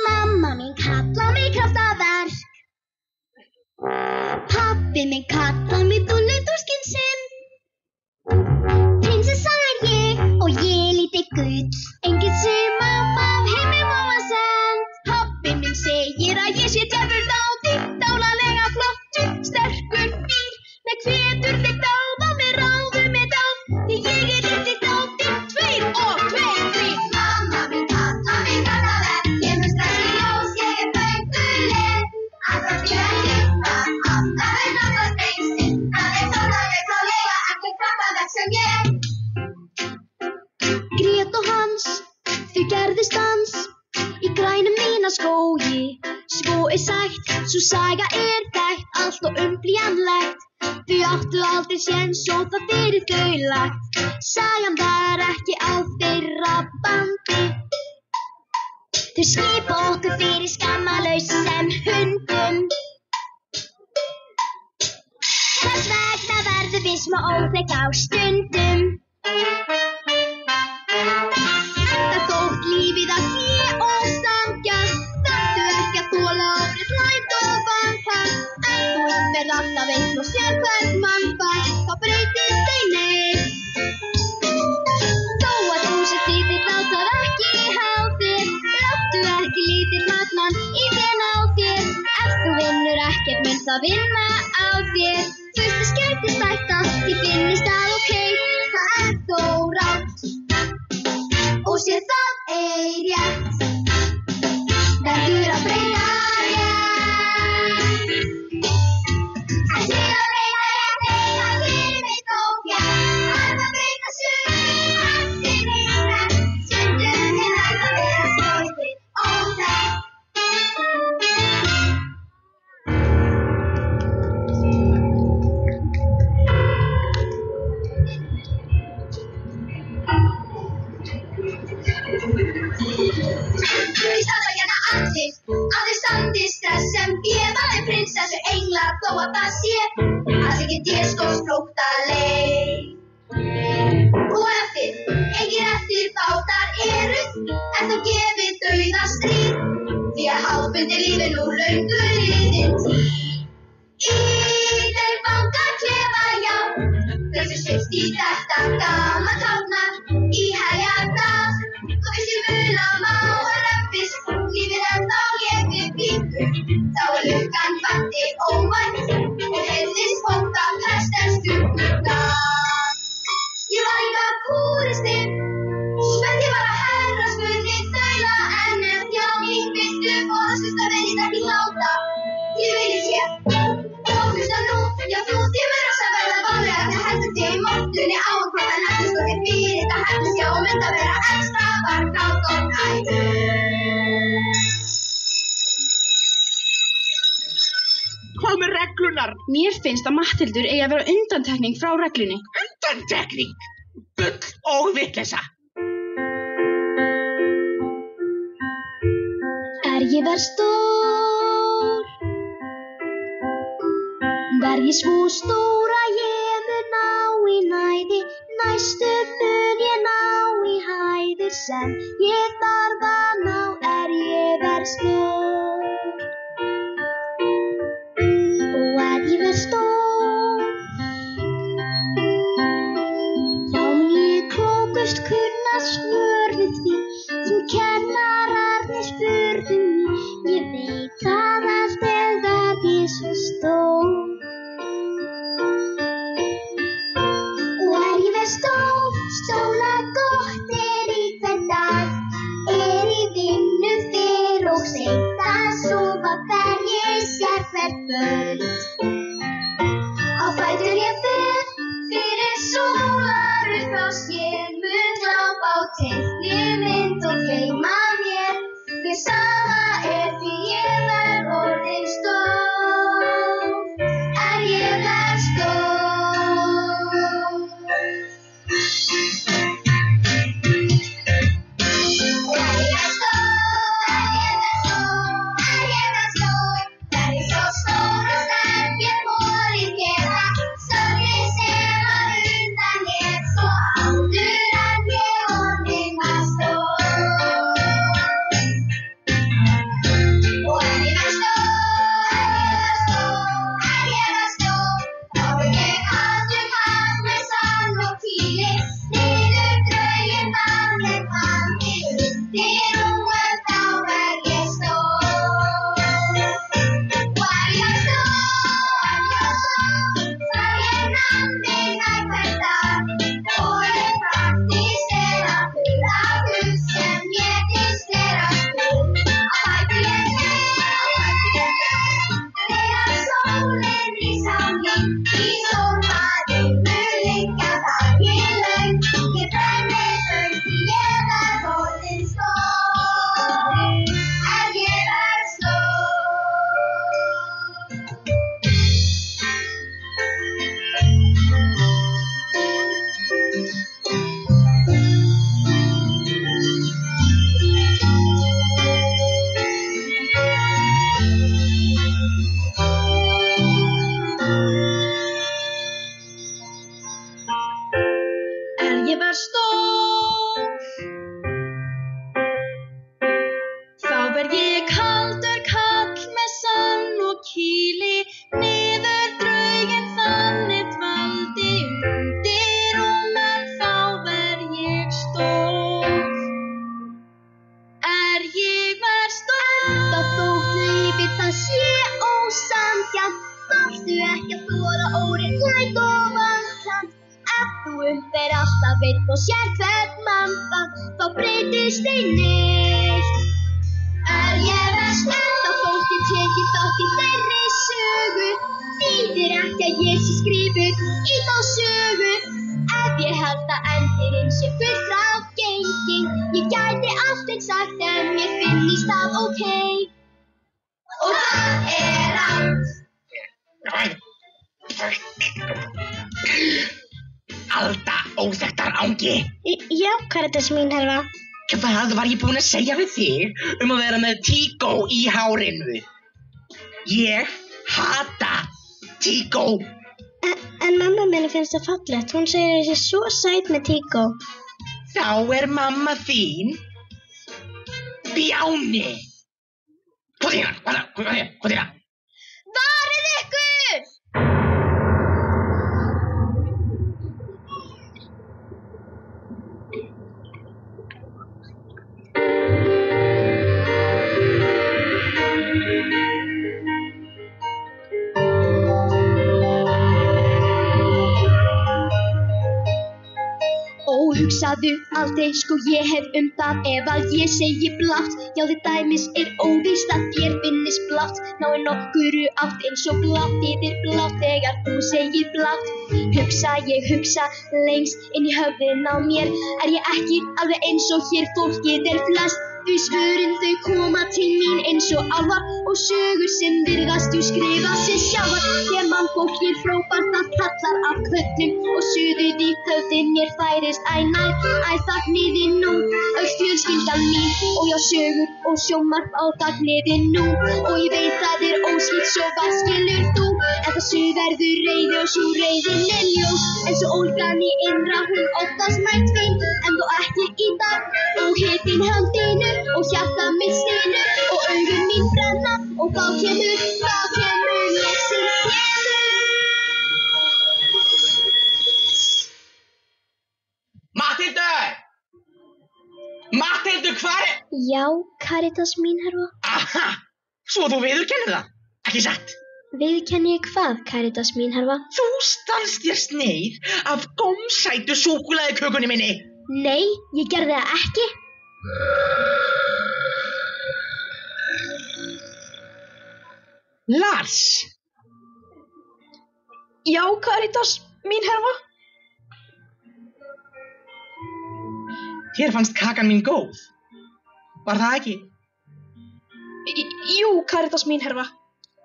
Mamma mín kallar mig kraftaverk. Pabbi minn kallar mig dúlludúskinn sinn. Prinsessan ég og ég lítið gull. Enginn sem mamma af heimi mamma send. Pabbi minn segir að ég sé djarfur dáldið, dálalega flottur, sterkur bíl. Með hvetur þig dáða með ráðum með dáð, því ég lítið dáldið, 2 og 2, 3. Mamma mín kallar mig kraftaverk. Ég mun strax í ljós, ég pönguleg. Alltaf því að lifta, alltaf náttúrulega stengsinn. Það dálalega klálega, ekki kraftaverk sem ég. Grét og Hans, þau gerðust dans í grænum Mínaskógi. Svo sagt, sú saga þekkt, allt og umblíjanlegt. Þau áttu aldrei séns og það fyrir þau lagt. Sagan var ekki á þeirra bandi. Þau skipa okkur fyrir skammalaus sem hundum. Þess vegna verðum við smá óþekk á stundum. Enda þótt lífið að sé ósanngjarnt, þarftu ekki að þola ofrið hlæmt og vanhægt. En þú verð alltaf eins og sér hvern mann fær, þá breytist ei neitt. Þó að þú sért lítill látar ekki há þér, láttu ekki lítill matmann í þér ná þér. Ef þú vinnur ekkert mun það vinna á þér. Fullt skæti stætta, því finnist það ókei, það þó rangt. Og sé það ei rétt, verður að breyta rétt. En til að breyta rétt, það gerir mig þó fjær. Að breyta sumt, eftir rétt, stundum hægt að vera svolítið óþekkt. Þau standa hérna allir, aðeins standist þess sem gefaði prinsessu englar, þó að það sé alls ekki déskósflóttaleið. Og ef þið engir eftirbátar eruð, þá gefið dauðastríð, því að hálfbundið lífið nú löngu liðin tíð. Í þeim fangaklefa, já, þau sem svipst í þetta gamla táknar í Heljarnar. Þú veist ég mun að má rempist, lífið ennþá lifir býtur. Þá lukkan fætti óvænt og heyrðist hóta prestensstúlkurnar. Ég var líka kúristi, spennt ég var að herra spurði þaula, en ef þjáning viltu forðast að veðið ekki hláta. Ég veit hér, og hlusta nú, já þú þér rosa verða vanlega, það heldur þig í móttunni á að hvað en eftir svo þér fyrir þetta hefnist, já og mynd að vera ekstra var gátt og nætur. Hvað með reglurnar? Mér finnst að Matthildur eigi að vera undantekning frá reglunni. Undantekning? Bull og vitleysa. Ég verð stór, verð ég svo stór að ég mun ná í næði, næstu mun ég ná í hæðir sem ég þarf að ná ég verð stór. Og ég verð stór, þá mun ég klókust kunna svör við því sem kennararnir spurðu mig. Ég veit að allt verð ég svo stór. Og ég verð stór, stóla gott í hvern dag, í vinnu fyrr og seint að sofa fer ég sér hvert kvöld. Á fætur ég fer fyrir sólarupprás, ég mun glápa á teiknimynd og gleyma mér. Mér sama því ég verð orðin stór, ég verð stór. þarftu ekki að þora óréttlæt og vandkant. Ef þú er alltaf einn og sér hvern mann, þá breytist ei neitt. Ég verst enda þótt ég teki þátt í þeirri sögu, þýðir ekki að ég sé skrifuð í þá sögu. Ef ég held að endirinn sé fullfrátt genginn, ég gæti allt eins sagt en mér finnst það ókei. Og það rangt. Alda óþekktar angi. Já, Karítas mín herra. Hvað var ég búin að segja við þig að vera með tíkó í hárinu? Ég hata tíkó. En mamma minni finnst það fallegt. Hún segir að ég sé svo sæt með tíkó. Þá mamma þín bjáni. Hvað er það? Varið ykkur! Hugsaðu aldrei, ég hef það ef að ég segi blátt. Já, til dæmis óvíst að þér finnist blátt. Ná nokkuru átt eins og blátt yfir blátt þegar þú segir blátt. Ég hugsa lengst inn í höfðin á mér. Ég ekki alveg eins og hér fólkið flest? Því svörin þau koma til mín eins og álfar og sögur sem virðast skrifa sig sjálfar. Þegar mannfólkið hrópar það kallar af köllum og suðið í höfðin mér færist æ nær. Þagniði nú, öll fjölskyldan mín og já sögur og sjónvarp á þagniði nú. Og ég veit það óskýrt svo hvað skilur þú, en þessu verður reiði og sú reiðin ljós. En svo ólgan í innra hún oftast nægt fín, en þó ekki í dag. Og hitinn höndinu og hjarta mitt stynur og augun mín brenna og þá kemur lexið Matthildur, hvar er? Já, Karítas mín herra. Aha, svo þú viðurkennir það, ekki satt? Viðurkenni ég hvað, Karítas mín herra? Þú stalst þér sneið af gómsætu súkkulaðikökunni minni. Nei, ég gerði það ekki. Lars. Já, Karítas mín herra. Þér fannst kakan mín góð. Var það ekki? Jú, Karítas mín herra.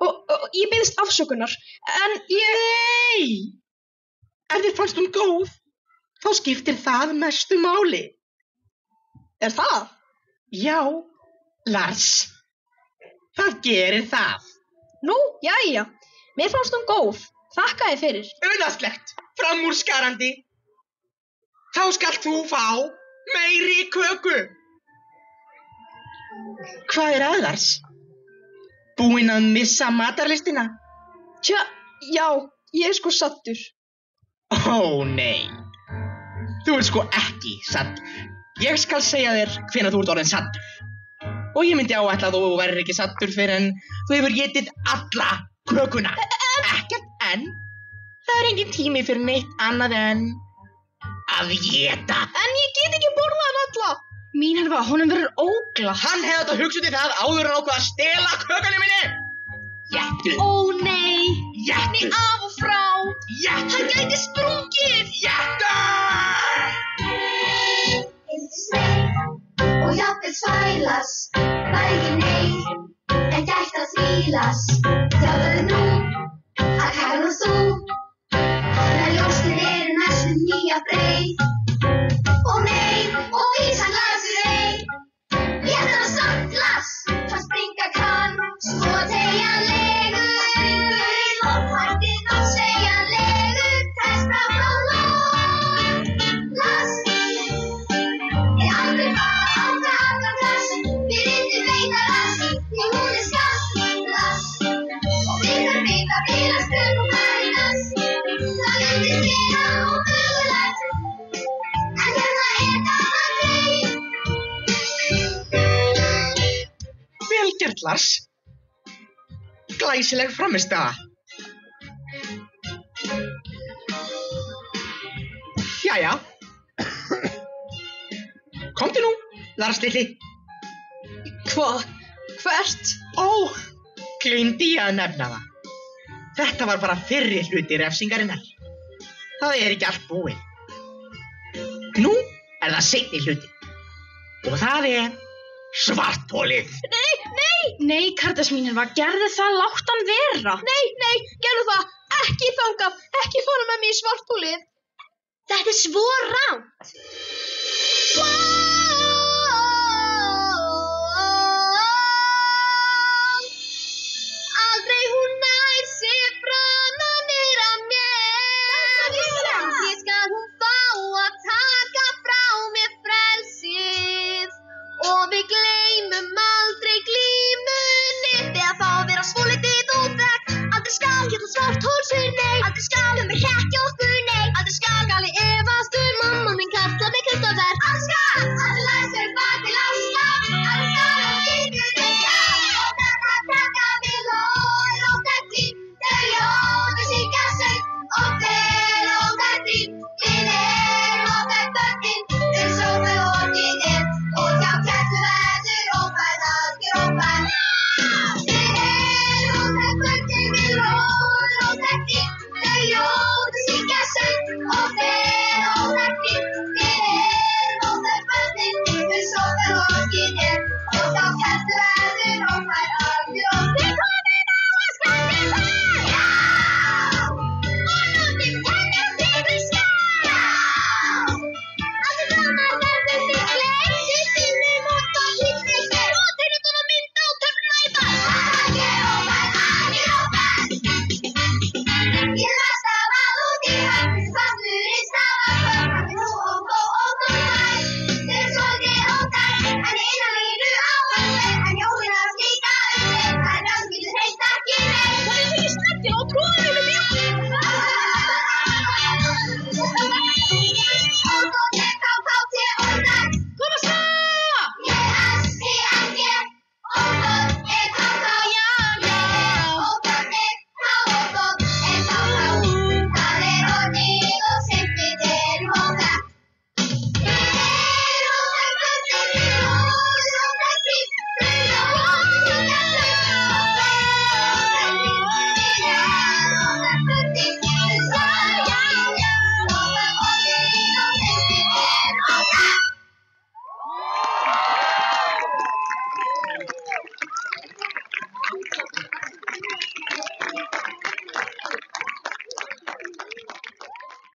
Og ég biðst afsökunar, en ég... Nei! Ef þér fannst hún góð, þá skiptir það mestu máli. Er það? Já, Lars. Það gerir það. Nú, jæja. Mér fannst hún góð. Þakka þér fyrir. Unaðslegt, framúrskarandi. Þá skalt þú fá meiri köku. Hvað er Lars? Búinn að missa matarlistina? Tja, já, ég sko saddur. Ó, nei. Þú sko ekki sadd. Ég skal segja þér hvenær þú ert orðinn saddur. Og ég myndi áætla að þú verður ekki saddur fyrr en þú hefur étið alla kökuna. Ekkert en. Það engin tími fyrir neitt annað en að éta. En ég get ekki borðað hann alla. Mín herra, honum verður óglatt. Hann hefði þetta hugsað í það áður en ákvað að stela kökunni minni. Jettu. Ó nei. Jettu. Af og frá. Jettu. Hann gæti sprungið. Jettu. Og jafnvel svælast, var ekki neitt, en gætt að þvílast. Þjáðu nú, að kakan og þú, þegar ljóstir næstum nýja breið. Og nei, og vísan Larsur ei, ég ætla að samt Lars, hann springa kann, svo tegjanlegur, springur í lofthættin og segjanlegur, testa frá lóð. Lars, aldrei fara aldrei allan Lars, við reyndum veita Lars, því hún skatt Lars, og við þurfum veit að bilast og Karítas, það myndi vera ómögulegt, en hérna það greið. Vel gert, Lars. Glæsileg frammistaða. Jæja. Komdu nú, Lars litli. Hvað? Hvert? Ó, gleymdi ég að nefna það. Þetta var bara fyrri hluti refsingarinnar. Það ekki allt búið. Nú það seinni hluti. Og það svartholið. Nei, Kardasmínirva, gerðu það, látt hann vera. Nei, gerðu það, ekki þangað, ekki fara með mig í svartholið. Þetta svo rangt. Aldrei hún nær sig framan að mér. Ég skal hún fá að taka frá mér frelsið. Og við gleymum aldrei glímunni við að fá að vera svolítið óþekkt. Aldrei skal geta svarthol sig, nei. Aldrei skal mig hrekkja okkur, nei. Aldrei skal ég efast